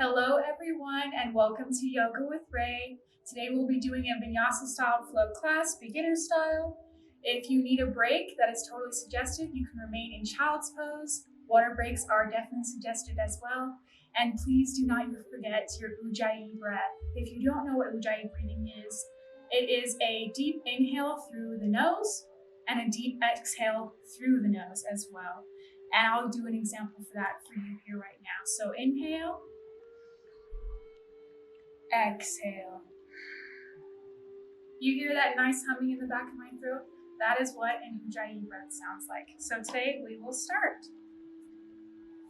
Hello everyone and welcome to Yoga with Ray. Today we'll be doing a vinyasa style flow class, beginner style. If you need a break, that is totally suggested. You can remain in child's pose. Water breaks are definitely suggested as well. And please do not forget your Ujjayi breath. If you don't know what Ujjayi breathing is, it is a deep inhale through the nose and a deep exhale through the nose as well. And I'll do an example for that for you here right now. So inhale. Exhale. You hear that nice humming in the back of my throat? That is what an Ujjayi breath sounds like. So today we will start.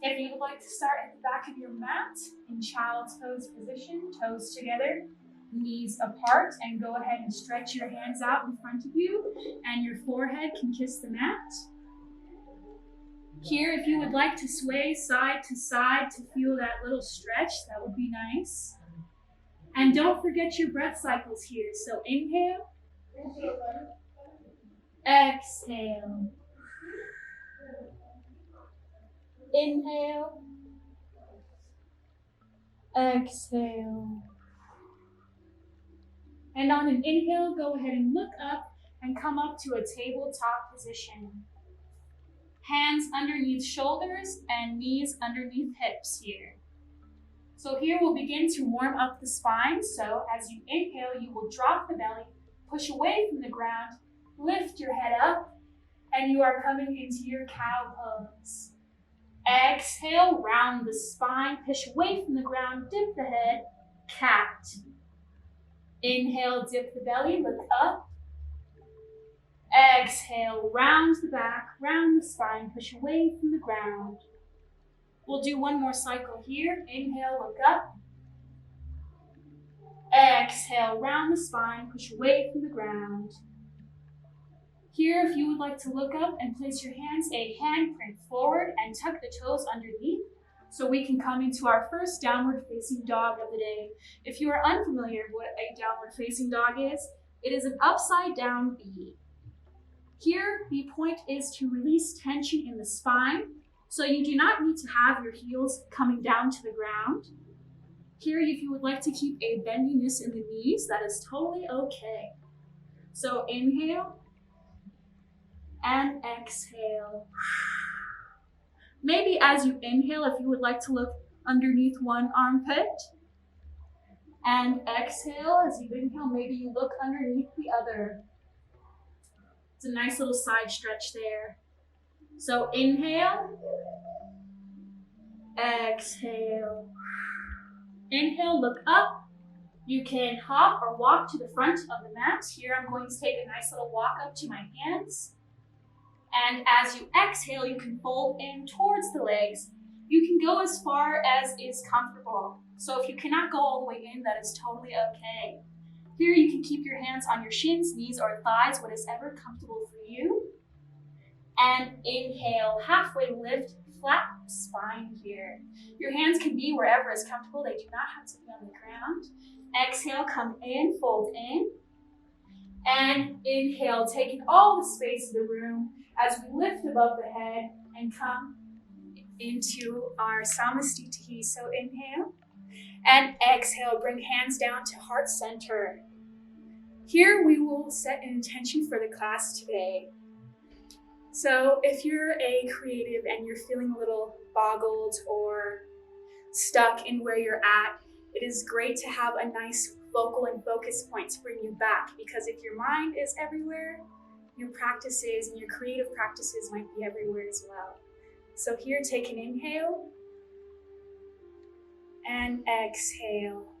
If you would like to start at the back of your mat in child's pose position, toes together, knees apart, and go ahead and stretch your hands out in front of you, and your forehead can kiss the mat. Here, if you would like to sway side to side to feel that little stretch, that would be nice. And don't forget your breath cycles here. So inhale, exhale, inhale, exhale. And on an inhale, go ahead and look up and come up to a tabletop position. Hands underneath shoulders and knees underneath hips here. So here we'll begin to warm up the spine. So as you inhale, you will drop the belly, push away from the ground, lift your head up, and you are coming into your cow pose. Exhale, round the spine, push away from the ground, dip the head, cat. Inhale, dip the belly, look up. Exhale, round the back, round the spine, push away from the ground. We'll do one more cycle here. Inhale, look up. Exhale, round the spine, push away from the ground. Here, if you would like to look up and place your hands a handprint forward and tuck the toes underneath, so we can come into our first downward facing dog of the day. If you are unfamiliar with what a downward facing dog is, it is an upside down B. Here, the point is to release tension in the spine, so you do not need to have your heels coming down to the ground. Here, if you would like to keep a bendiness in the knees, that is totally okay. So inhale and exhale. Maybe as you inhale, if you would like to look underneath one armpit, and exhale, as you inhale, maybe you look underneath the other. It's a nice little side stretch there. So inhale, exhale. Inhale, look up. You can hop or walk to the front of the mat. Here I'm going to take a nice little walk up to my hands. And as you exhale, you can fold in towards the legs. You can go as far as is comfortable. So if you cannot go all the way in, that is totally okay. Here you can keep your hands on your shins, knees, or thighs, whatever comfortable for you. And inhale, halfway lift, flat spine here. Your hands can be wherever is comfortable. They do not have to be on the ground. Exhale, come in, fold in. And inhale, taking all the space of the room as we lift above the head and come into our Samastitihi. So inhale and exhale, bring hands down to heart center. Here we will set an intention for the class today. So if you're a creative and you're feeling a little boggled or stuck in where you're at, it is great to have a nice focal and focus point to bring you back, because if your mind is everywhere, your practices and your creative practices might be everywhere as well. So here, take an inhale and exhale.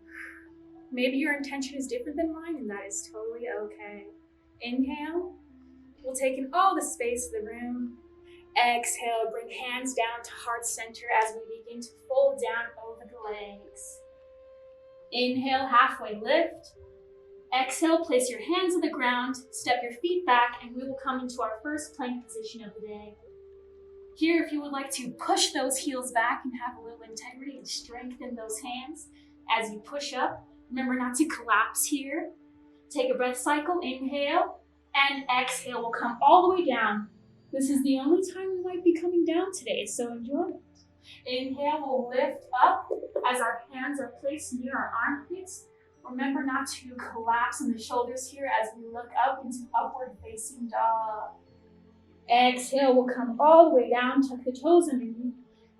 Maybe your intention is different than mine, and that is totally okay. Inhale. We'll take in all the space of the room. Exhale, bring hands down to heart center as we begin to fold down over the legs. Inhale, halfway lift. Exhale, place your hands on the ground, step your feet back, and we will come into our first plank position of the day. Here, if you would like to push those heels back and have a little integrity and strengthen those hands as you push up, remember not to collapse here. Take a breath cycle, inhale. And exhale, we'll come all the way down. This is the only time we might be coming down today, so enjoy it. Inhale, we'll lift up as our hands are placed near our armpits. Remember not to collapse in the shoulders here as we look up into upward facing dog. Exhale, we'll come all the way down, tuck the toes underneath,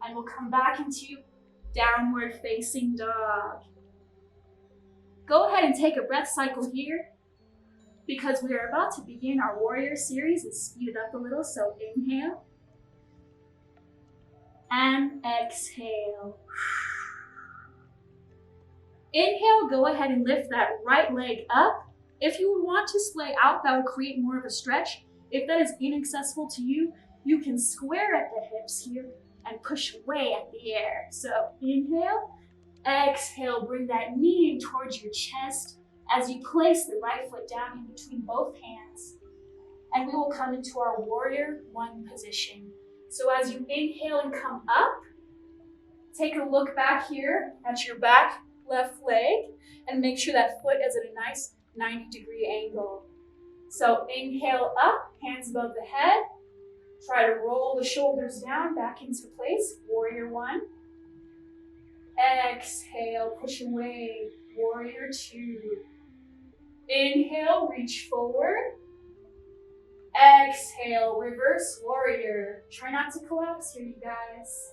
and we'll come back into downward facing dog. Go ahead and take a breath cycle here because we are about to begin our warrior series and speed it up a little. So inhale and exhale. Inhale, go ahead and lift that right leg up. If you would want to splay out, that would create more of a stretch. If that is inaccessible to you, you can square at the hips here and push way at the air. So inhale, exhale, bring that knee in towards your chest as you place the right foot down in between both hands. And we will come into our warrior one position. So as you inhale and come up, take a look back here at your back left leg and make sure that foot is at a nice 90-degree angle. So inhale up, hands above the head. Try to roll the shoulders down, back into place, warrior one. Exhale, push away, warrior two. Inhale, reach forward. Exhale, reverse warrior. Try not to collapse here, you guys.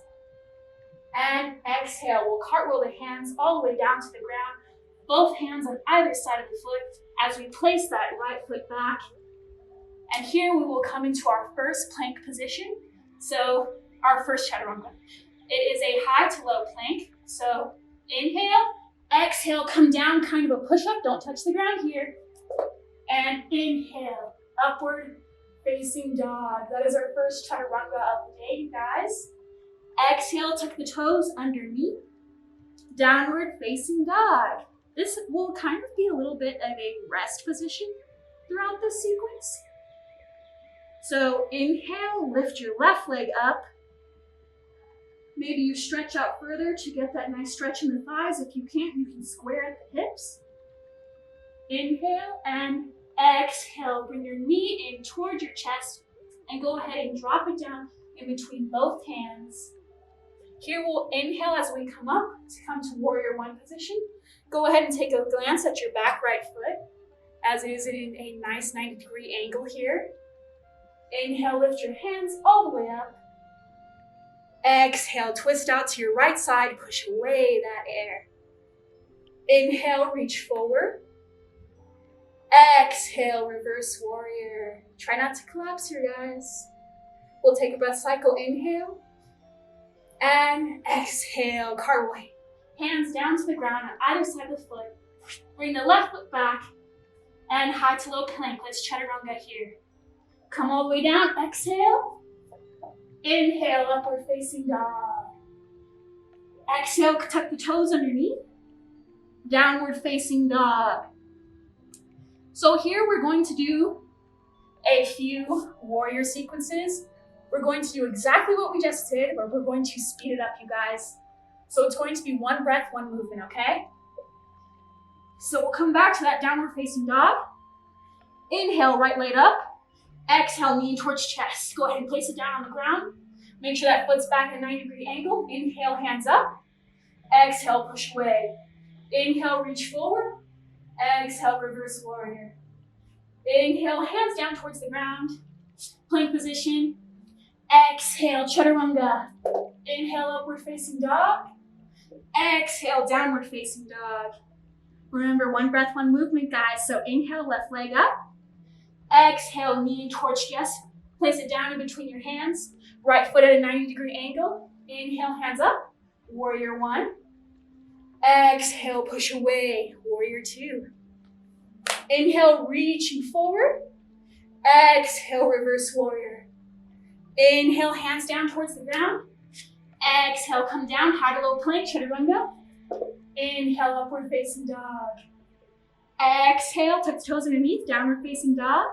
And exhale, we'll cartwheel the hands all the way down to the ground. Both hands on either side of the foot as we place that right foot back. And here we will come into our first plank position. So our first chaturanga. It is a high to low plank. So inhale, exhale, come down, kind of a push-up. Don't touch the ground here. And inhale, upward facing dog. That is our first chaturanga of the day, you guys. Exhale, tuck the toes underneath. Downward facing dog. This will kind of be a little bit of a rest position throughout this sequence. So inhale, lift your left leg up. Maybe you stretch out further to get that nice stretch in the thighs. If you can't, you can square at the hips. Inhale and exhale. Bring your knee in towards your chest and go ahead and drop it down in between both hands. Here we'll inhale as we come up to come to warrior one position. Go ahead and take a glance at your back right foot as it is in a nice 90-degree angle here. Inhale, lift your hands all the way up. Exhale, twist out to your right side, push away that air. Inhale, reach forward. Exhale, reverse warrior. Try not to collapse here, guys. We'll take a breath cycle, inhale. And exhale, cartwheel. Hands down to the ground on either side of the foot. Bring the left foot back and high to low plank. Let's chaturanga here. Come all the way down, exhale. Inhale, upward facing dog. Exhale, tuck the toes underneath. Downward facing dog. So here we're going to do a few warrior sequences. We're going to do exactly what we just did, but we're going to speed it up, you guys. So it's going to be one breath, one movement, okay? So we'll come back to that downward facing dog. Inhale, right leg up. Exhale, knee towards chest. Go ahead and place it down on the ground. Make sure that foot's back at a 90-degree angle. Inhale, hands up. Exhale, push away. Inhale, reach forward. Exhale, reverse warrior. Inhale, hands down towards the ground. Plank position. Exhale, chaturanga. Inhale, upward facing dog. Exhale, downward facing dog. Remember, one breath, one movement, guys. So inhale, left leg up. Exhale, knee towards chest. Place it down in between your hands. Right foot at a 90-degree angle. Inhale, hands up. Warrior one. Exhale, push away. Warrior two. Inhale, reaching forward. Exhale, reverse warrior. Inhale, hands down towards the ground. Exhale, come down, high to low plank, chaturanga. Inhale, upward facing dog. Exhale, tuck the toes underneath, downward facing dog.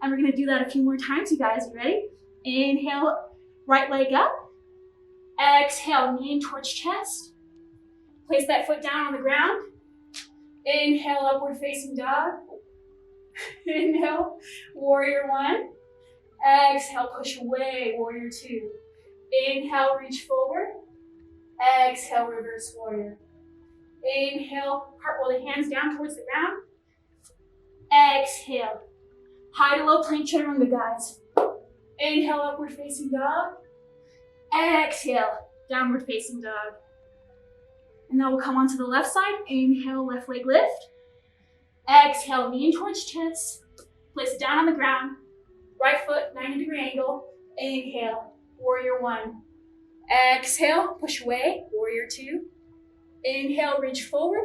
And we're gonna do that a few more times, you guys. You ready? Inhale, right leg up. Exhale, knee in towards chest. Place that foot down on the ground. Inhale, upward facing dog. Inhale, warrior one. Exhale, push away, warrior two. Inhale, reach forward. Exhale, reverse warrior. Inhale, cartwheel the hands down towards the ground. Exhale, high to low plank chaturanga, guys. Inhale, upward facing dog. Exhale, downward facing dog. And now we'll come onto the left side. Inhale, left leg lift. Exhale, knee in towards chest. Place it down on the ground. Right foot, 90-degree angle. Inhale, warrior one. Exhale, push away, warrior two. Inhale, reach forward.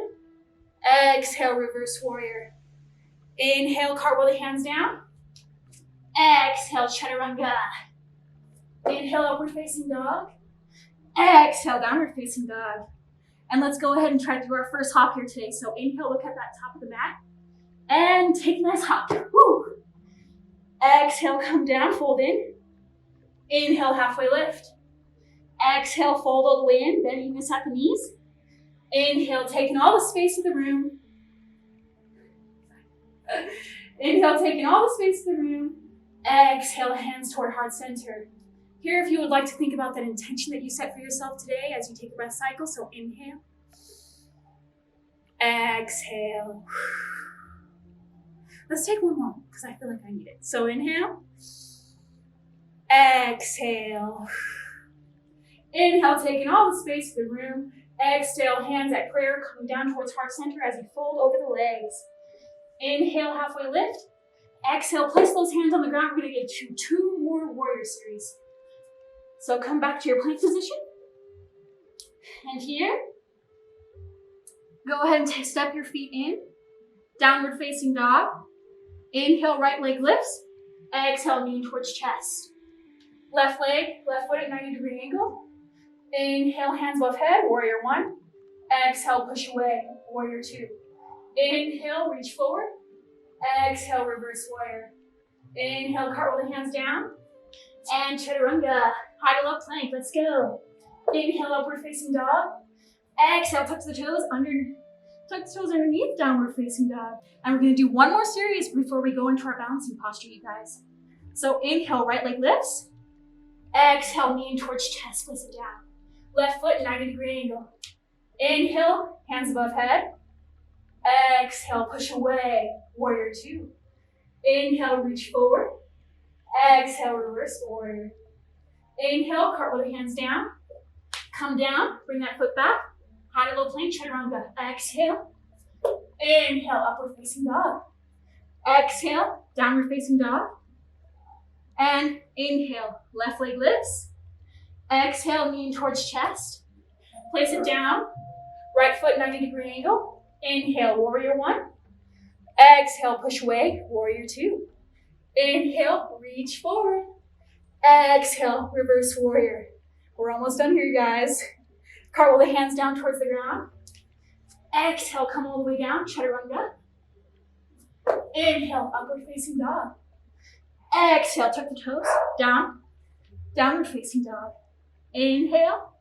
Exhale, reverse warrior. Inhale, cartwheel the hands down. Exhale, chaturanga. Inhale, upward facing dog. Exhale, downward facing dog. And let's go ahead and try to do our first hop here today. So inhale, look at that top of the mat. And take a nice hop. Woo. Exhale, come down, fold in. Inhale, halfway lift. Exhale, fold all the way in, bending this at the knees. Inhale, taking all the space of the room. Inhale, taking all the space of the room. Exhale, hands toward heart center. Here, if you would like to think about that intention that you set for yourself today as you take a breath cycle. So inhale. Exhale. Let's take one more because I feel like I need it. So inhale. Exhale. Inhale, taking all the space of the room. Exhale, hands at prayer, coming down towards heart center as you fold over the legs. Inhale, halfway lift. Exhale, place those hands on the ground. We're going to get to 2 more warrior series. So come back to your plank position. And here, go ahead and step your feet in. Downward facing dog. Inhale, right leg lifts. Exhale, knee towards chest. Left leg, left foot at 90-degree angle. Inhale, hands above head, warrior one. Exhale, push away, warrior two. Inhale, reach forward. Exhale, reverse warrior. Inhale, cartwheel the hands down. And chaturanga, high to low plank, let's go. Inhale, upward facing dog. Exhale, tuck the toes underneath, downward facing dog. And we're gonna do one more series before we go into our balancing posture, you guys. So inhale, right leg lifts. Exhale, knee in towards chest, place it down. Left foot, 90-degree angle. Inhale, hands above head. Exhale, push away, warrior two. Inhale, reach forward. Exhale, reverse warrior. Inhale, cartwheel the hands down. Come down, bring that foot back. High to low plank, chaturanga. Exhale. Inhale, upward facing dog. Exhale, downward facing dog. And inhale, left leg lifts. Exhale, knee towards chest. Place it down. Right foot, 90-degree angle. Inhale, warrior one. Exhale, push away, warrior two. Inhale, reach forward. Exhale, reverse warrior. We're almost done here, guys. Cartwheel the hands down towards the ground. Exhale, come all the way down, chaturanga. Inhale, upward facing dog. Exhale, tuck the toes, down, downward facing dog. Inhale,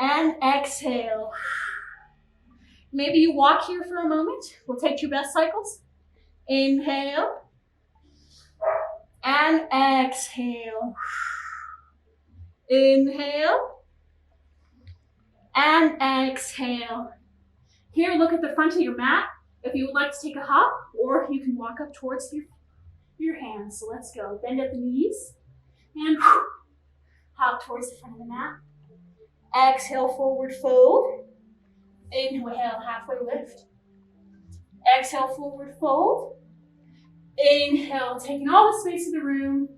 and exhale. Maybe you walk here for a moment. We'll take 2 breath cycles. Inhale, and exhale. Inhale, and exhale. Here, look at the front of your mat. If you would like to take a hop, or you can walk up towards your hands. So let's go. Bend at the knees, and hop towards the front of the mat. Exhale, forward fold. Inhale, halfway lift. Exhale, forward fold. Inhale, taking all the space of the room.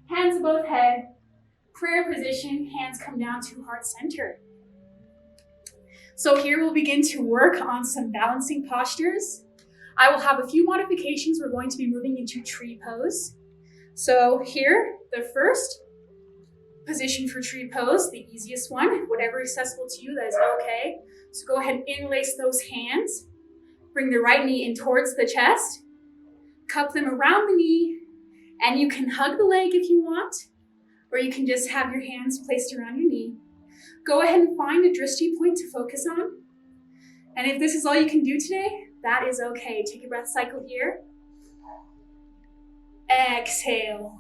Hands above head. Prayer position, hands come down to heart center. So here we'll begin to work on some balancing postures. I will have a few modifications. We're going to be moving into tree pose. So here, the first position for tree pose, the easiest one, whatever accessible to you, that is okay. So go ahead and interlace those hands. Bring the right knee in towards the chest. Cup them around the knee, and you can hug the leg if you want, or you can just have your hands placed around your knee. Go ahead and find a drishti point to focus on. And if this is all you can do today, that is okay. Take a breath cycle here. Exhale.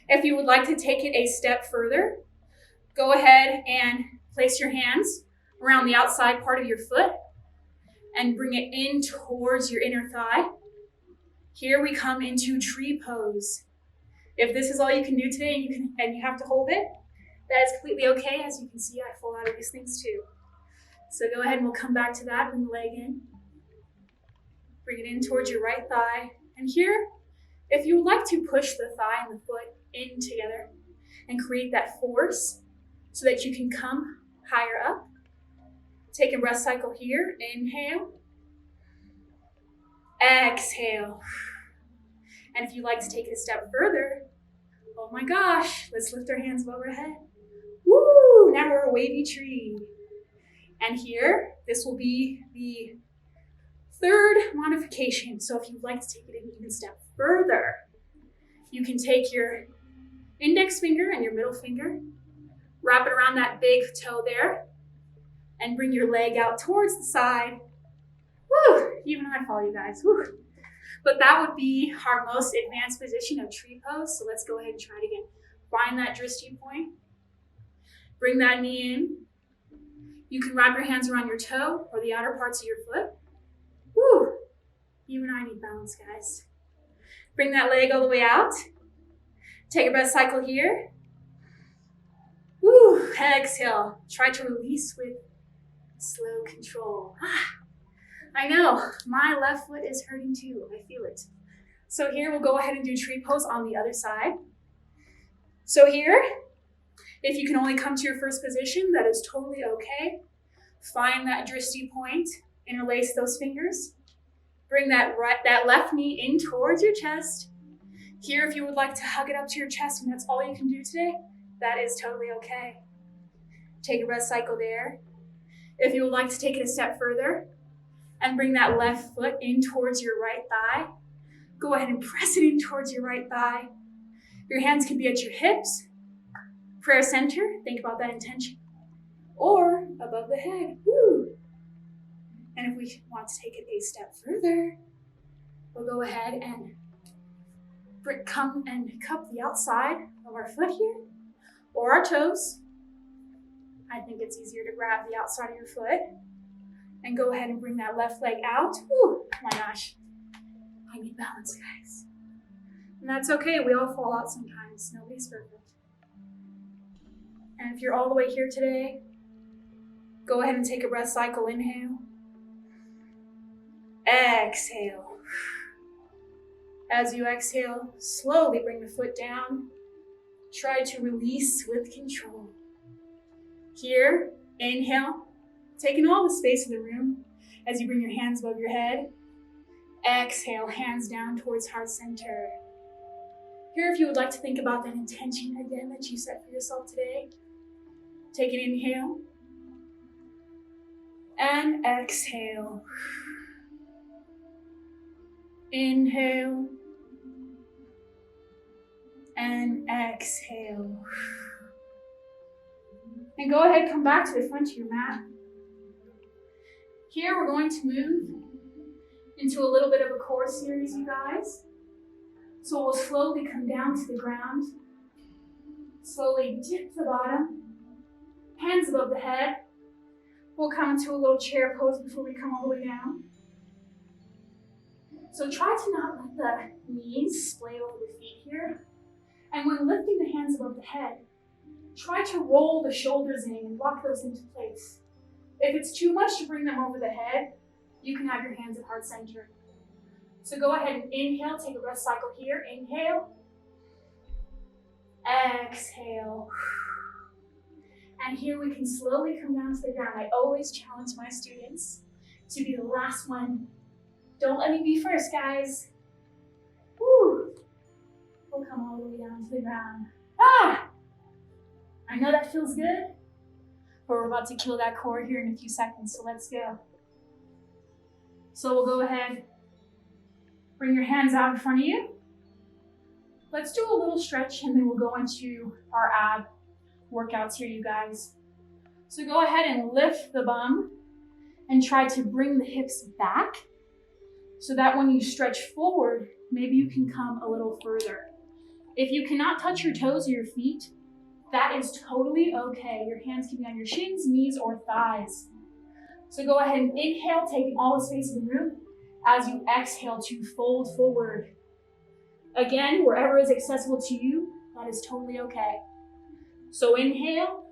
If you would like to take it a step further, go ahead and place your hands around the outside part of your foot and bring it in towards your inner thigh. Here we come into tree pose. If this is all you can do today and you have to hold it, that is completely okay. As you can see, I fall out of these things too. So go ahead and we'll come back to that. Bring the leg in. Bring it in towards your right thigh. And here, if you would like to push the thigh and the foot in together and create that force so that you can come higher up, take a breath cycle here. Inhale. Exhale. And if you'd like to take it a step further, oh my gosh, let's lift our hands above our head. Woo! Now we're a wavy tree. And here, this will be the third modification. So if you'd like to take it an even step further, you can take your index finger and your middle finger, wrap it around that big toe there, and bring your leg out towards the side. Woo! Even I fall, you guys. Woo! But that would be our most advanced position of tree pose. So let's go ahead and try it again. Find that drishti point. Bring that knee in. You can wrap your hands around your toe or the outer parts of your foot. Woo! Even I need balance, guys. Bring that leg all the way out. Take a breath cycle here. Woo! Exhale. Try to release with slow control. I know, my left foot is hurting too. I feel it. So here we'll go ahead and do tree pose on the other side. So here, if you can only come to your first position, that is totally okay. Find that drishti point, interlace those fingers. Bring that left knee in towards your chest. Here, if you would like to hug it up to your chest and that's all you can do today, that is totally okay. Take a breath cycle there. If you would like to take it a step further and bring that left foot in towards your right thigh, go ahead and press it in towards your right thigh. Your hands can be at your hips, prayer center, think about that intention, or above the head. Woo! And if we want to take it a step further, we'll go ahead and come and cup the outside of our foot here, or our toes. I think it's easier to grab the outside of your foot and go ahead and bring that left leg out. Woo! Oh my gosh, I need balance, guys. And that's okay, we all fall out sometimes. Nobody's perfect. And if you're all the way here today, go ahead and take a breath cycle. Inhale. Exhale. As you exhale, slowly bring the foot down. Try to release with control. Here, inhale, taking all the space in the room as you bring your hands above your head. Exhale, hands down towards heart center. Here, if you would like to think about that intention again that you set for yourself today, take an inhale and exhale. Inhale and exhale. And go ahead, come back to the front of your mat. Here we're going to move into a little bit of a core series, you guys. So we'll slowly come down to the ground. Slowly dip the bottom. Hands above the head. We'll come into a little chair pose before we come all the way down. So try to not let the knees splay over the feet here. And when lifting the hands above the head, try to roll the shoulders in and lock those into place. If it's too much to bring them over the head, you can have your hands at heart center. So go ahead and inhale, take a breath cycle here. Inhale. Exhale. And here we can slowly come down to the ground. I always challenge my students to be the last one. Don't let me be first, guys. Woo. We'll come all the way down to the ground. I know that feels good, but we're about to kill that core here in a few seconds, so let's go. So we'll go ahead, bring your hands out in front of you. Let's do a little stretch and then we'll go into our ab workouts here, you guys. So go ahead and lift the bum and try to bring the hips back so that when you stretch forward, maybe you can come a little further. If you cannot touch your toes or your feet, that is totally okay. Your hands can be on your shins, knees, or thighs. So go ahead and inhale, taking all the space in the room, as you exhale to fold forward. Again, wherever is accessible to you, that is totally okay. So inhale,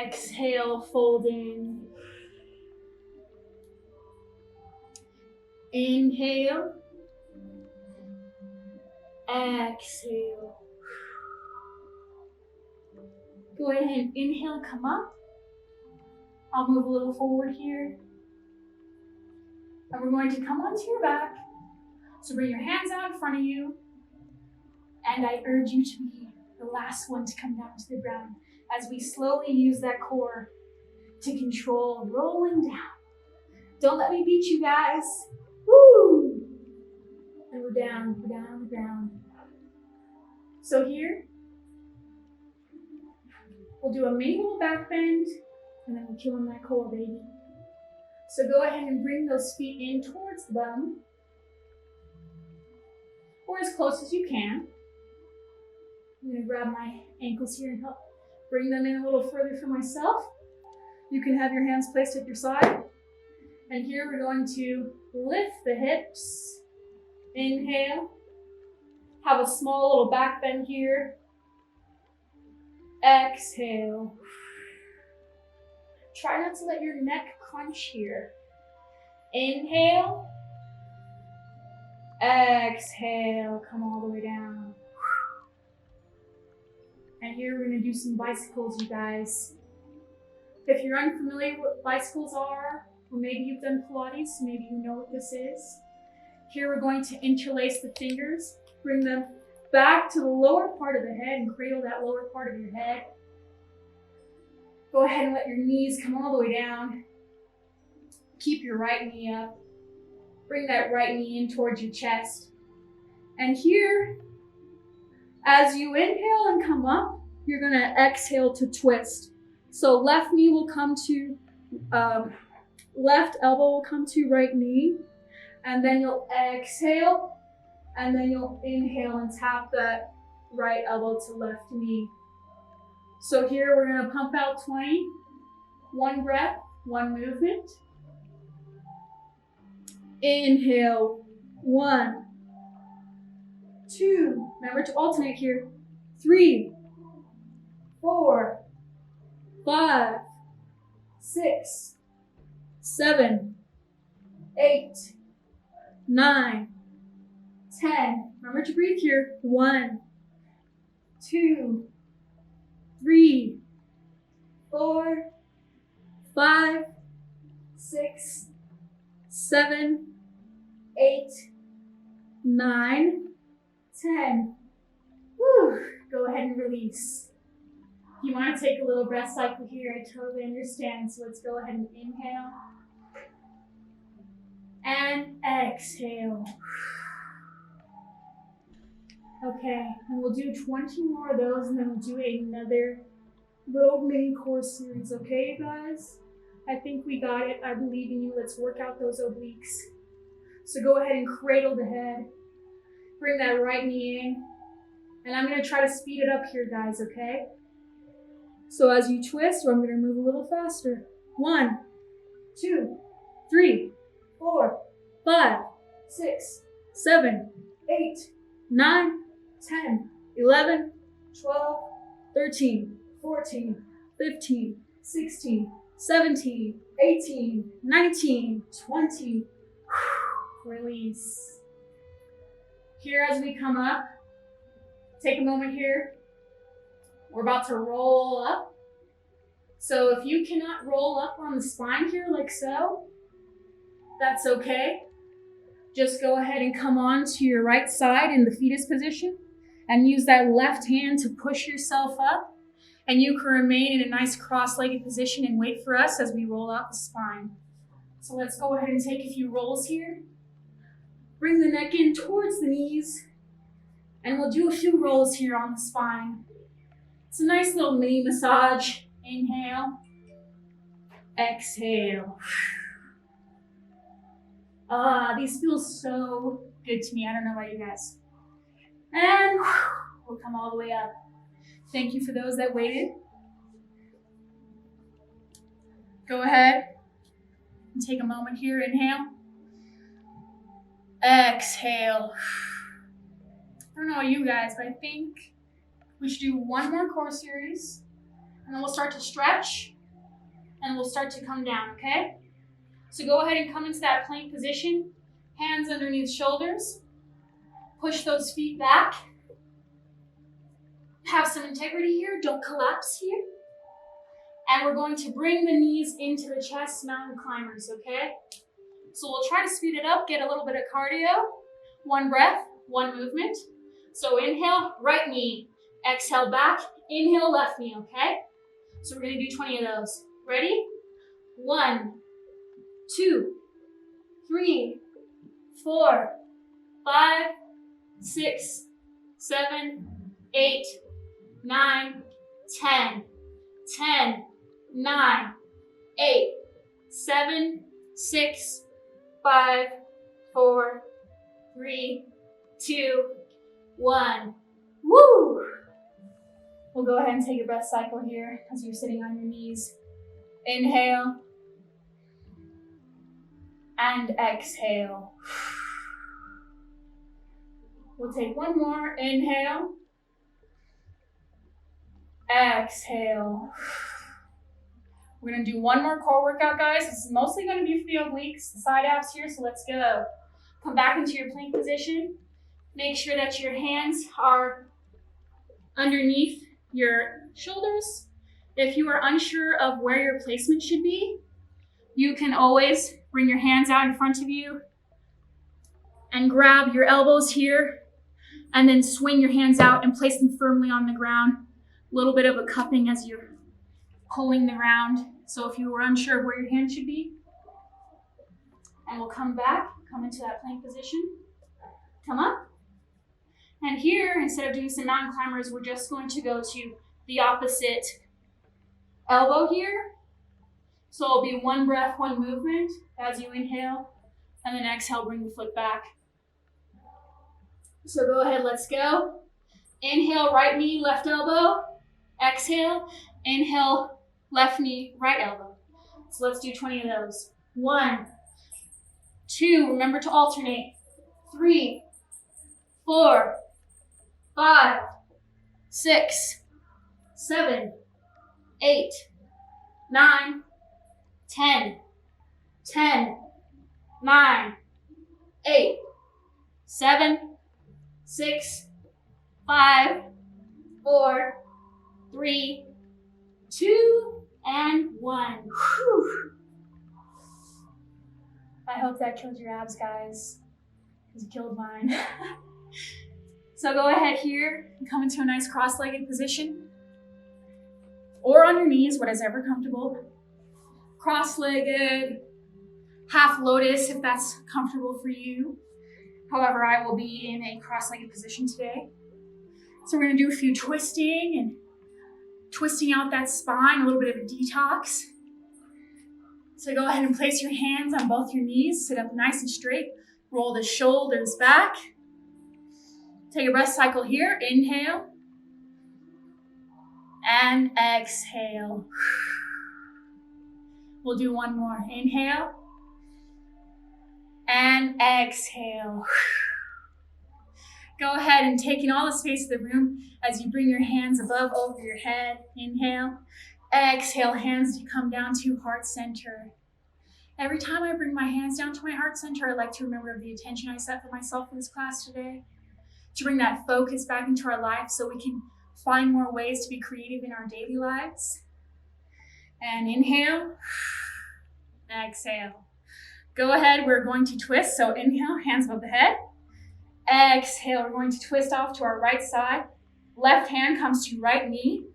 exhale, fold in. Inhale, exhale. Go ahead and inhale, come up. I'll move a little forward here. And we're going to come onto your back. So bring your hands out in front of you. And I urge you to be the last one to come down to the ground as we slowly use that core to control rolling down. Don't let me beat you guys. Woo! And we're down on the ground. So here, we'll do a mini little back bend, and then we're killing that core, baby. So go ahead and bring those feet in towards the bum, or as close as you can. I'm gonna grab my ankles here and help bring them in a little further for myself. You can have your hands placed at your side. And here we're going to lift the hips. Inhale. Have a small little back bend here. Exhale. Try not to let your neck crunch here. Inhale. Exhale. Come all the way down. And here we're going to do some bicycles, you guys. If you're unfamiliar with what bicycles are, or maybe you've done Pilates, so maybe you know what this is. Here we're going to interlace the fingers, bring them back to the lower part of the head and cradle that lower part of your head. Go ahead and let your knees come all the way down. Keep your right knee up. Bring that right knee in towards your chest. And here, as you inhale and come up, you're gonna exhale to twist. So left knee will come to, left elbow will come to right knee, and then you'll exhale, and then you'll inhale and tap that right elbow to left knee. So here we're gonna pump out 20, one breath, one movement. Inhale, 1, 2, remember to alternate here, 3, 4, 5, 6, 7, 8, 9, 10. Remember to breathe here. 1, 2, 3, 4, 5, 6, 7, 8, 9, 10. Woo. Go ahead and release. If you want to take a little breath cycle here, I totally understand. So let's go ahead and inhale and exhale. Okay, and we'll do 20 more of those, and then we'll do another little mini core series. Okay, you guys? I think we got it. I believe in you. Let's work out those obliques. So go ahead and cradle the head. Bring that right knee in. And I'm going to try to speed it up here, guys, okay? So as you twist, I'm going to move a little faster. 1, 2, 3, 4, 5, 6, 7, 8, 9, 10, 11, 12, 13, 14, 15, 16, 17, 18, 19, 20. Release. Here as we come up, take a moment here. We're about to roll up. So if you cannot roll up on the spine here like so, that's okay. Just go ahead and come on to your right side in the fetus position and use that left hand to push yourself up. And you can remain in a nice cross-legged position and wait for us as we roll out the spine. So let's go ahead and take a few rolls here. Bring the neck in towards the knees. And we'll do a few rolls here on the spine. It's a nice little mini massage. Inhale. Exhale. These feel so good to me. I don't know about you guys. And we'll come all the way up. Thank you for those that waited. Go ahead and take a moment here. Inhale. Exhale. I don't know about you guys, but I think we should do one more core series, and then we'll start to stretch, and we'll start to come down, okay? So go ahead and come into that plank position, hands underneath shoulders. Push those feet back. Have some integrity here, don't collapse here. And we're going to bring the knees into the chest, mountain climbers, okay? So we'll try to speed it up, get a little bit of cardio. One breath, one movement. So inhale, right knee. Exhale back, inhale, left knee, okay? So we're gonna do 20 of those. Ready? 1, 2, 3, 4, 5, 6, 7, 8, 9, 10. 10, 9, 8, 7, 6, 5, 4, 3, 2, 1. Woo! We'll go ahead and take a breath cycle here as you're sitting on your knees. Inhale and exhale. We'll take one more. Inhale. Exhale. We're going to do one more core workout, guys. This is mostly going to be for the obliques, the side abs here, so let's go. Come back into your plank position. Make sure that your hands are underneath your shoulders. If you are unsure of where your placement should be, you can always bring your hands out in front of you and grab your elbows here and then swing your hands out and place them firmly on the ground. A little bit of a cupping as you're pulling the round. So if you were unsure of where your hand should be, and we'll come back, come into that plank position, come up. And here, instead of doing some mountain climbers, we're just going to go to the opposite elbow here. So it'll be one breath, one movement as you inhale, and then exhale, bring the foot back. So go ahead, let's go. Inhale, right knee, left elbow. Exhale, inhale, left knee, right elbow. So let's do 20 of those. 1, 2, remember to alternate. 3, 4, 5, 6, 7, 8, 9, 10, 10, 9, 8, 7, 6, 5, 4, 3, 2, and 1. Whew. I hope that killed your abs, guys, because it killed mine. So go ahead here and come into a nice cross-legged position, or on your knees, whatever comfortable. Cross-legged, half lotus if that's comfortable for you. However, I will be in a cross-legged position today. So we're gonna do a few twisting and twisting out that spine, a little bit of a detox. So go ahead and place your hands on both your knees, sit up nice and straight, roll the shoulders back. Take a breath cycle here, inhale and exhale. We'll do one more, inhale and exhale. Go ahead and take in all the space of the room as you bring your hands above over your head. Inhale. Exhale, hands to come down to heart center. Every time I bring my hands down to my heart center, I like to remember the intention I set for myself for this class today. To bring that focus back into our life so we can find more ways to be creative in our daily lives. And inhale. Exhale. Go ahead, we're going to twist. So inhale, hands above the head. Exhale, we're going to twist off to our right side. Left hand comes to your right knee.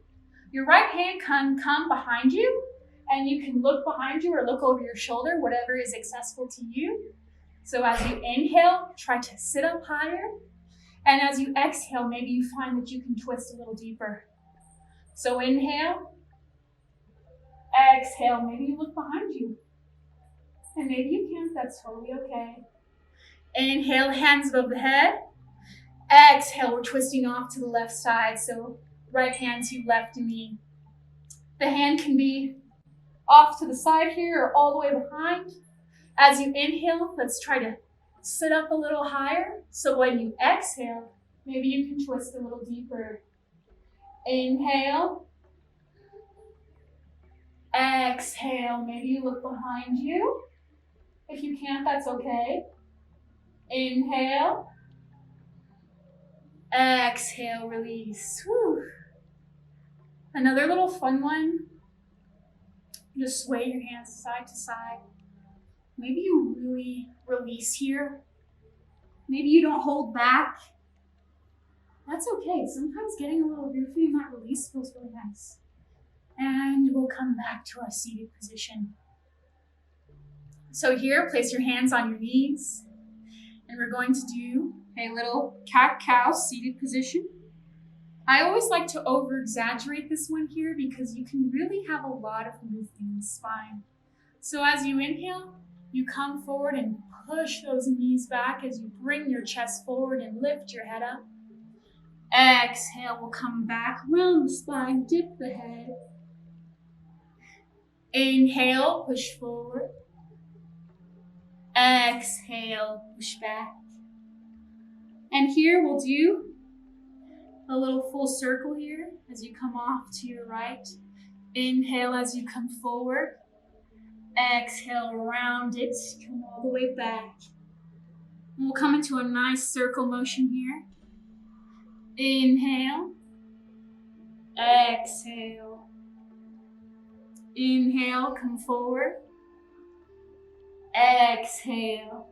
Your right hand can come behind you, and you can look behind you or look over your shoulder, whatever is accessible to you. So as you inhale, try to sit up higher. And as you exhale, maybe you find that you can twist a little deeper. So inhale. Exhale, maybe you look behind you. And maybe you can't, that's totally okay. Inhale, hands above the head. Exhale, we're twisting off to the left side. So right hand to left knee. The hand can be off to the side here or all the way behind. As you inhale, let's try to sit up a little higher. So when you exhale, maybe you can twist a little deeper. Inhale. Exhale. Maybe you look behind you. If you can't, that's okay. Inhale. Exhale, release. Whew. Another little fun one. Just sway your hands side to side. Maybe you really release here. Maybe you don't hold back. That's okay. Sometimes getting a little goofy in that release feels really nice. And we'll come back to our seated position. So here, place your hands on your knees. And we're going to do a little cat-cow seated position. I always like to over-exaggerate this one here because you can really have a lot of movement in the spine. So as you inhale, you come forward and push those knees back as you bring your chest forward and lift your head up. Exhale, we'll come back, round the spine, dip the head. Inhale, push forward. Exhale, push back. And here we'll do a little full circle here as you come off to your right. Inhale as you come forward. Exhale, round it, come all the way back. And we'll come into a nice circle motion here. Inhale. Exhale. Inhale, come forward. Exhale.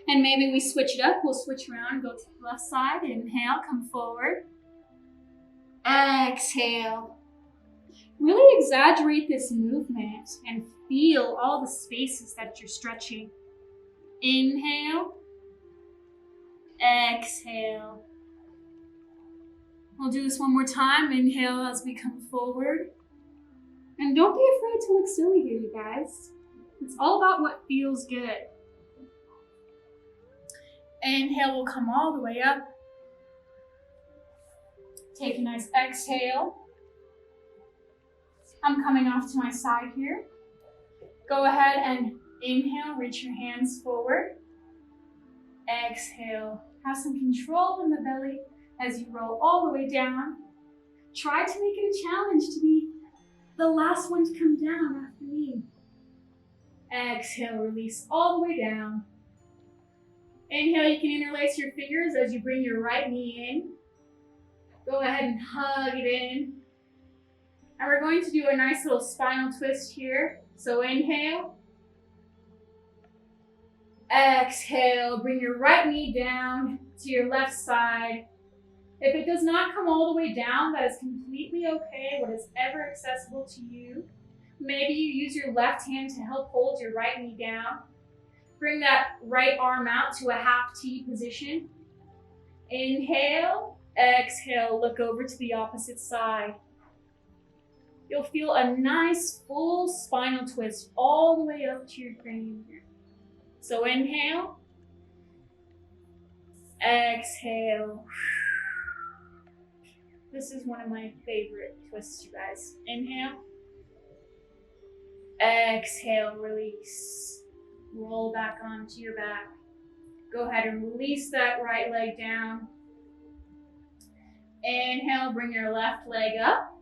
And maybe we switch it up. We'll switch around, go to the left side. Inhale, come forward. Exhale. Really exaggerate this movement and feel all the spaces that you're stretching. Inhale. Exhale. We'll do this one more time. Inhale as we come forward. And don't be afraid to look silly here, you guys. It's all about what feels good. Inhale, we'll come all the way up. Take a nice exhale. I'm coming off to my side here. Go ahead and inhale, reach your hands forward. Exhale, have some control in the belly as you roll all the way down. Try to make it a challenge to be the last one to come down after me. Exhale, release all the way down. Inhale, you can interlace your fingers as you bring your right knee in. Go ahead and hug it in. And we're going to do a nice little spinal twist here. So inhale. Exhale, bring your right knee down to your left side. If it does not come all the way down, that is completely okay, what is ever accessible to you. Maybe you use your left hand to help hold your right knee down. Bring that right arm out to a half T position. Inhale, exhale, look over to the opposite side. You'll feel a nice full spinal twist all the way up to your cranium here. So inhale, exhale. This is one of my favorite twists, you guys. Inhale, exhale, release. Roll back onto your back. Go ahead and release that right leg down. Inhale, bring your left leg up.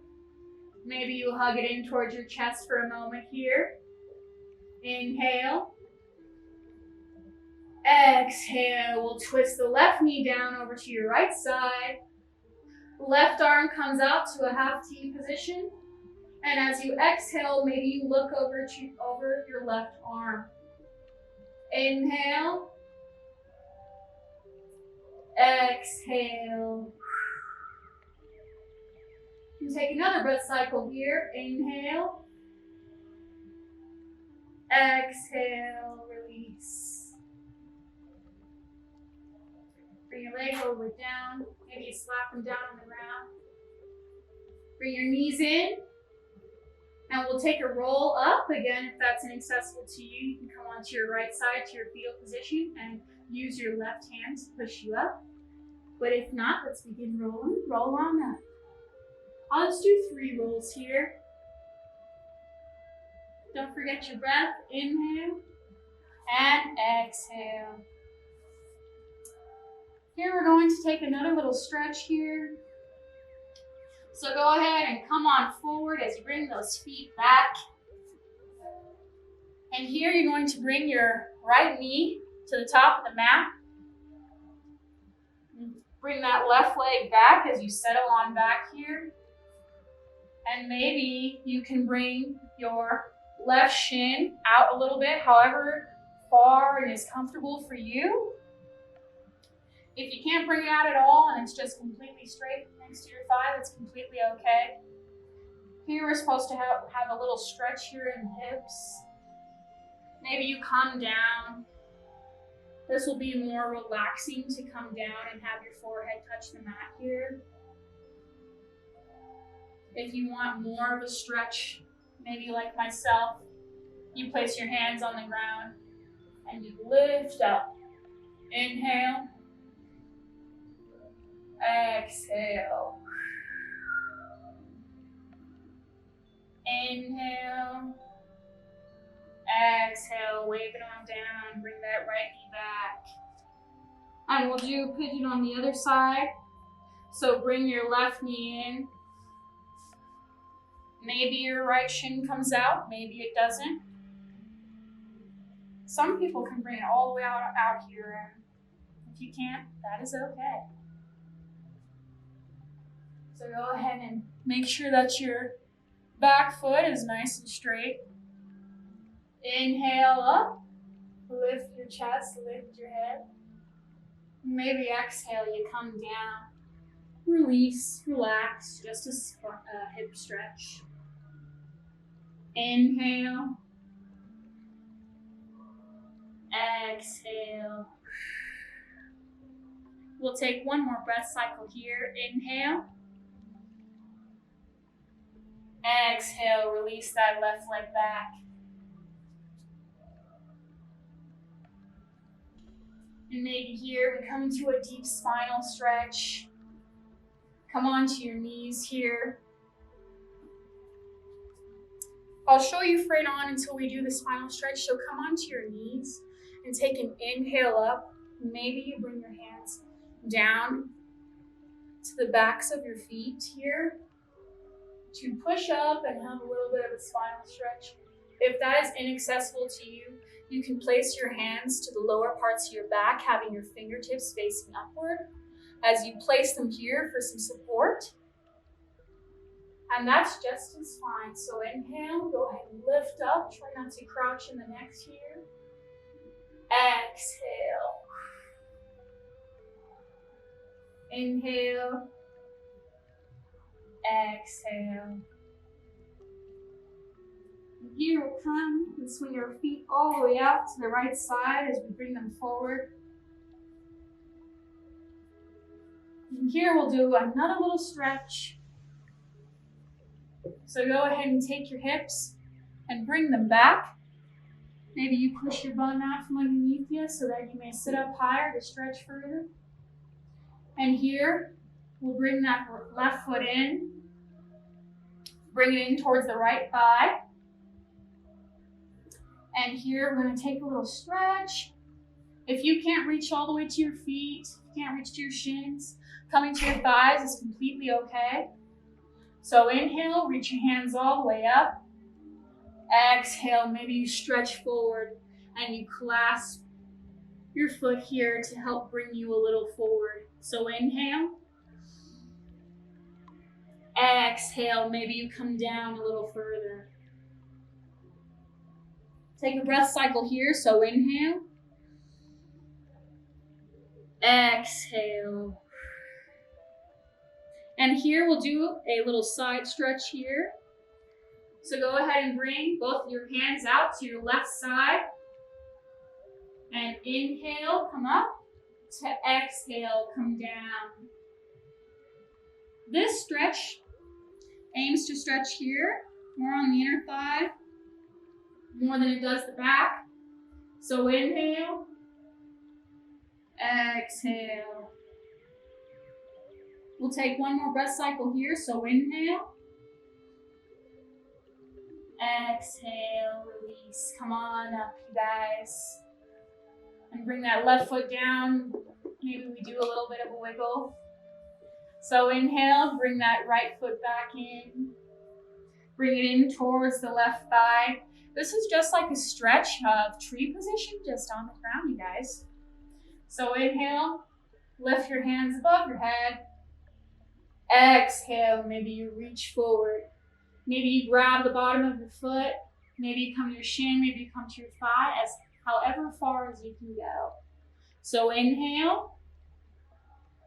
Maybe you hug it in towards your chest for a moment here. Inhale. Exhale, we'll twist the left knee down over to your right side. Left arm comes out to a half T position. And as you exhale, maybe you look over your left arm. Inhale. Exhale. You take another breath cycle here. Inhale. Exhale, release. Bring your leg over down. Maybe you slap them down on the ground. Bring your knees in. And we'll take a roll up. Again, if that's inaccessible to you, you can come onto your right side to your fetal position and use your left hand to push you up. But if not, let's begin rolling. Roll on up. I'll just do 3 rolls here. Don't forget your breath. Inhale and exhale. Here we're going to take another little stretch here. So go ahead and come on forward as you bring those feet back. And here you're going to bring your right knee to the top of the mat. Bring that left leg back as you settle on back here. And maybe you can bring your left shin out a little bit, however far and is comfortable for you. If you can't bring it out at all and it's just completely straight next to your thigh, that's completely okay. Here we're supposed to have a little stretch here in the hips. Maybe you come down. This will be more relaxing to come down and have your forehead touch the mat here. If you want more of a stretch, maybe like myself, you place your hands on the ground and you lift up. Inhale. Exhale. Inhale. Exhale. Wave it on down. Bring that right knee back. And we'll do pigeon on the other side. So bring your left knee in. Maybe your right shin comes out. Maybe it doesn't. Some people can bring it all the way out here. If you can't, that is okay. So go ahead and make sure that your back foot is nice and straight. Inhale up, lift your chest, lift your head. Maybe exhale, you come down. Release, relax, just a hip stretch. Inhale. Exhale. We'll take one more breath cycle here. Inhale. Exhale, release that left leg back. And maybe here we come into a deep spinal stretch. Come onto your knees here. I'll show you straight on until we do the spinal stretch. So come onto your knees and take an inhale up. Maybe you bring your hands down to the backs of your feet here to push up and have a little bit of a spinal stretch. If that is inaccessible to you, you can place your hands to the lower parts of your back, having your fingertips facing upward as you place them here for some support. And that's just as fine. So inhale, go ahead and lift up. Try not to crouch in the neck here. Exhale. Inhale. Exhale. Here we'll come and swing our feet all the way out to the right side as we bring them forward. And here we'll do another little stretch. So go ahead and take your hips and bring them back. Maybe you push your bum out from underneath you so that you may sit up higher to stretch further. And here, we'll bring that left foot in. Bring it in towards the right thigh. And here, we're going to take a little stretch. If you can't reach all the way to your feet, if you can't reach to your shins, coming to your thighs is completely okay. So inhale, reach your hands all the way up. Exhale, maybe you stretch forward and you clasp your foot here to help bring you a little forward. So inhale. Exhale, maybe you come down a little further. Take a breath cycle here, so inhale. Exhale. And here we'll do a little side stretch here. So go ahead and bring both your hands out to your left side. And inhale, come up. To exhale, come down. This stretch aims to stretch here, more on the inner thigh, more than it does the back. So inhale, exhale. We'll take one more breath cycle here. So inhale. Exhale, release. Come on up, you guys. And bring that left foot down. Maybe we do a little bit of a wiggle. So inhale, bring that right foot back in. Bring it in towards the left thigh. This is just like a stretch of tree position just on the ground, you guys. So inhale, lift your hands above your head. Exhale, maybe you reach forward. Maybe you grab the bottom of your foot. Maybe you come to your shin, maybe you come to your thigh, as however far as you can go. So inhale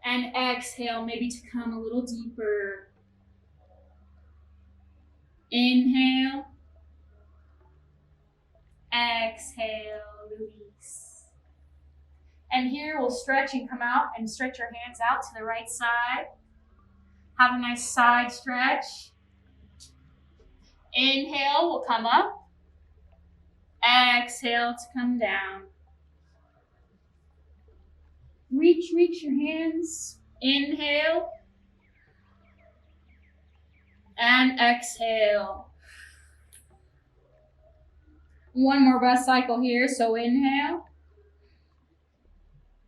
and exhale, maybe to come a little deeper. Inhale, exhale, release. And here we'll stretch and come out and stretch your hands out to the right side. Have a nice side stretch. Inhale, we'll come up. Exhale to come down. Reach your hands. Inhale. And exhale. One more breath cycle here. So inhale.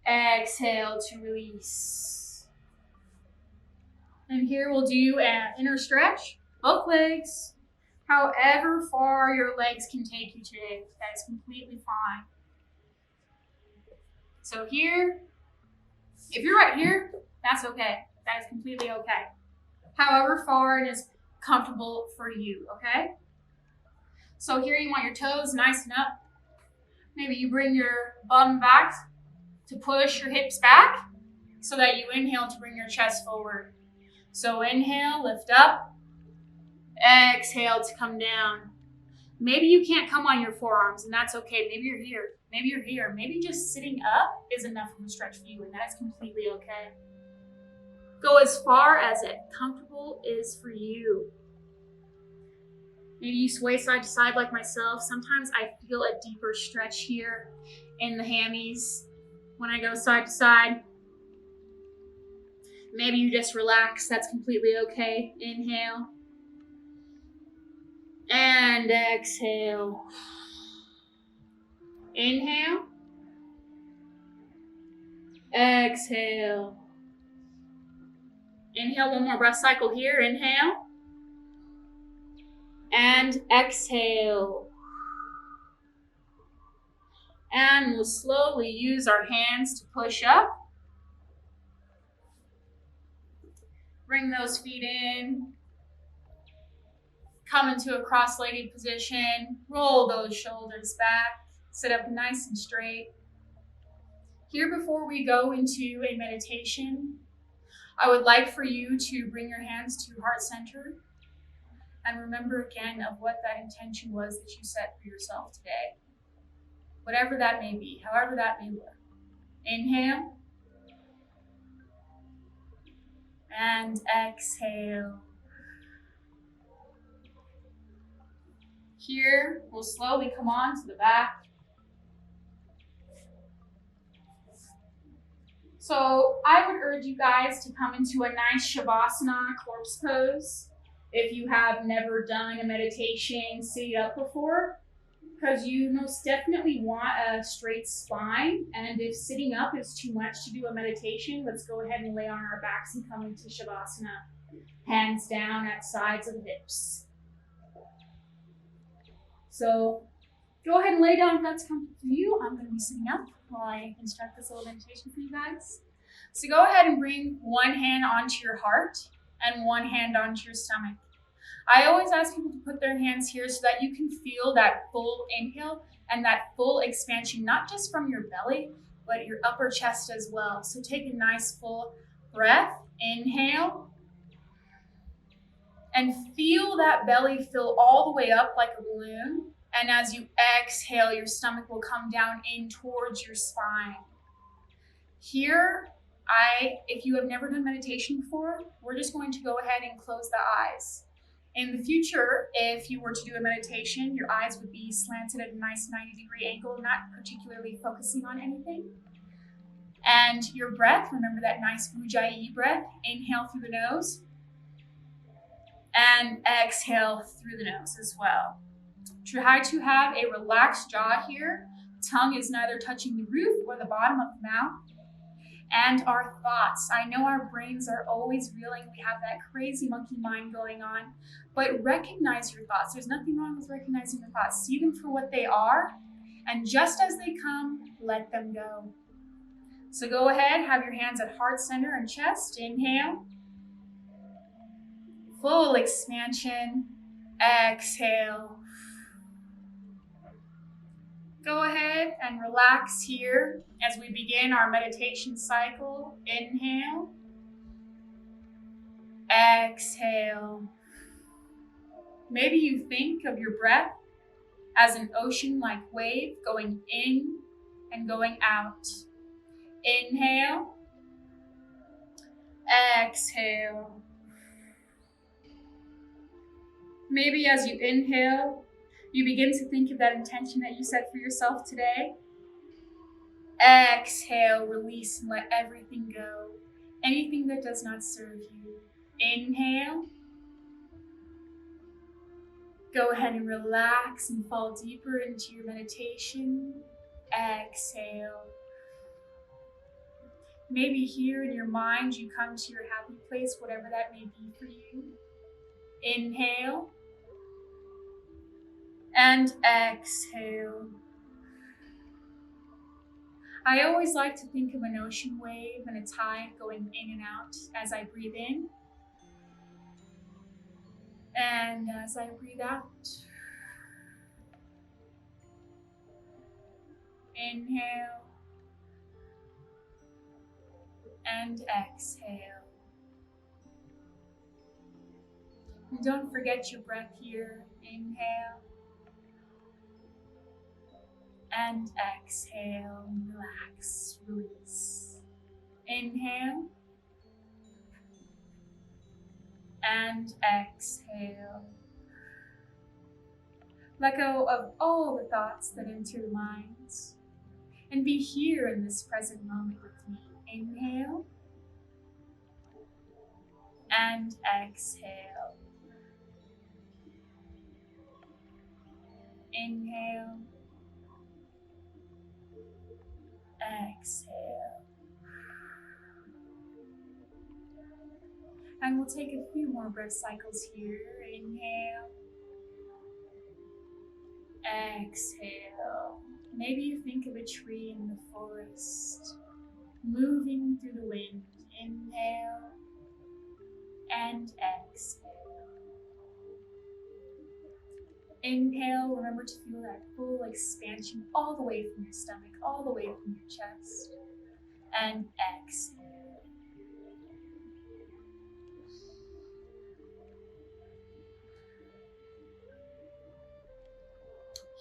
Exhale to release. And here we'll do an inner stretch. Both legs. However far your legs can take you today. That is completely fine. So here, if you're right here, that's okay. That is completely okay. However far it is comfortable for you, okay? So here you want your toes nice and up. Maybe you bring your bum back to push your hips back so that you inhale to bring your chest forward. So inhale, lift up. Exhale to come down. Maybe you can't come on your forearms, and that's okay. Maybe you're here. Maybe you're here. Maybe just sitting up is enough of a stretch for you, and that is completely okay. Go as far as it comfortable is for you. Maybe you sway side to side like myself. Sometimes I feel a deeper stretch here in the hammies when I go side to side. Maybe you just relax. That's completely okay. Inhale. And exhale. Inhale. Exhale. Inhale, one more breath cycle here. Inhale. And exhale. And we'll slowly use our hands to push up. Bring those feet in. Come into a cross-legged position. Roll those shoulders back. Sit up nice and straight. Here, before we go into a meditation, I would like for you to bring your hands to heart center and remember again of what that intention was that you set for yourself today. Whatever that may be, however that may look. Inhale. And exhale. Here, we'll slowly come on to the back. So I would urge you guys to come into a nice Shavasana corpse pose if you have never done a meditation sitting up before, because you most definitely want a straight spine. And if sitting up is too much to do a meditation, let's go ahead and lay on our backs and come into Shavasana. Hands down at sides of the hips. So go ahead and lay down if that's comfortable for you. I'm going to be sitting up while I instruct this little meditation for you guys. So go ahead and bring one hand onto your heart and one hand onto your stomach. I always ask people to put their hands here so that you can feel that full inhale and that full expansion, not just from your belly, but your upper chest as well. So take a nice full breath. Inhale. And feel that belly fill all the way up like a balloon. And as you exhale, your stomach will come down in towards your spine. Here, if you have never done meditation before, we're just going to go ahead and close the eyes. In the future, if you were to do a meditation, your eyes would be slanted at a nice 90-degree angle, not particularly focusing on anything. And your breath, remember that nice Ujjayi breath. Inhale through the nose and exhale through the nose as well. Try to have a relaxed jaw here. Tongue is neither touching the roof or the bottom of the mouth. And our thoughts. I know our brains are always reeling. We have that crazy monkey mind going on, but recognize your thoughts. There's nothing wrong with recognizing your thoughts. See them for what they are, and just as they come, let them go. So go ahead, have your hands at heart center and chest. Inhale. Full expansion. Exhale. Go ahead and relax here as we begin our meditation cycle. Inhale. Exhale. Maybe you think of your breath as an ocean-like wave going in and going out. Inhale. Exhale. Maybe as you inhale, you begin to think of that intention that you set for yourself today. Exhale, release and let everything go. Anything that does not serve you. Inhale. Go ahead and relax and fall deeper into your meditation. Exhale. Maybe here in your mind you come to your happy place, whatever that may be for you. Inhale. And exhale. I always like to think of an ocean wave and a tide going in and out as I breathe in and as I breathe out. Inhale and exhale. And don't forget your breath here. Inhale and exhale. Relax, release. Inhale and exhale. Let go of all the thoughts that enter the mind and be here in this present moment with me. Inhale and exhale. Inhale, exhale. And we'll take a few more breath cycles here. Inhale, exhale. Maybe you think of a tree in the forest, moving through the wind. Inhale and exhale. Inhale, remember to feel that full expansion all the way from your stomach, all the way from your chest. And exhale.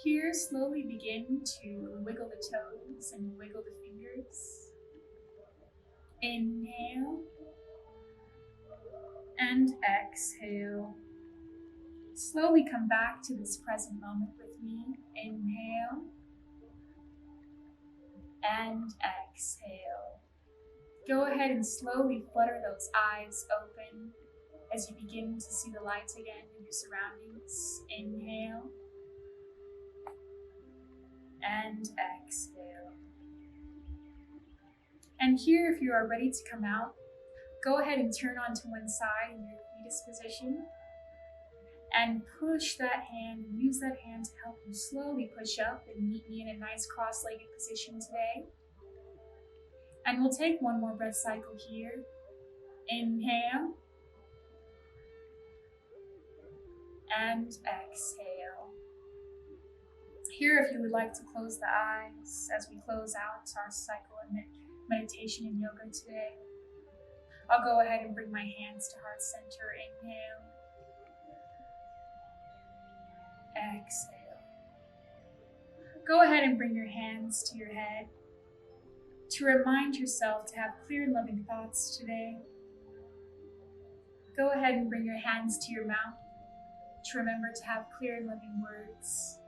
Here, slowly begin to wiggle the toes and wiggle the fingers. Inhale and exhale. Slowly come back to this present moment with me. Inhale and exhale. Go ahead and slowly flutter those eyes open as you begin to see the light again in your surroundings. Inhale and exhale. And here, if you are ready to come out, go ahead and turn onto one side in your fetus position and push that hand, use that hand to help you slowly push up and meet me in a nice cross-legged position today. And we'll take one more breath cycle here. Inhale and exhale. Here, if you would like to close the eyes as we close out our cycle and meditation and yoga today, I'll go ahead and bring my hands to heart center. Inhale. Exhale. Go ahead and bring your hands to your head to remind yourself to have clear and loving thoughts today. Go ahead and bring your hands to your mouth to remember to have clear and loving words.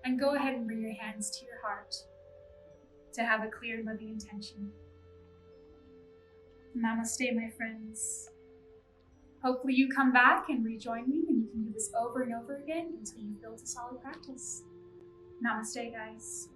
And go ahead and bring your hands to your heart to have a clear and living intention. Namaste, my friends. Hopefully you come back and rejoin me, and you can do this over and over again until you've built a solid practice. Namaste, guys.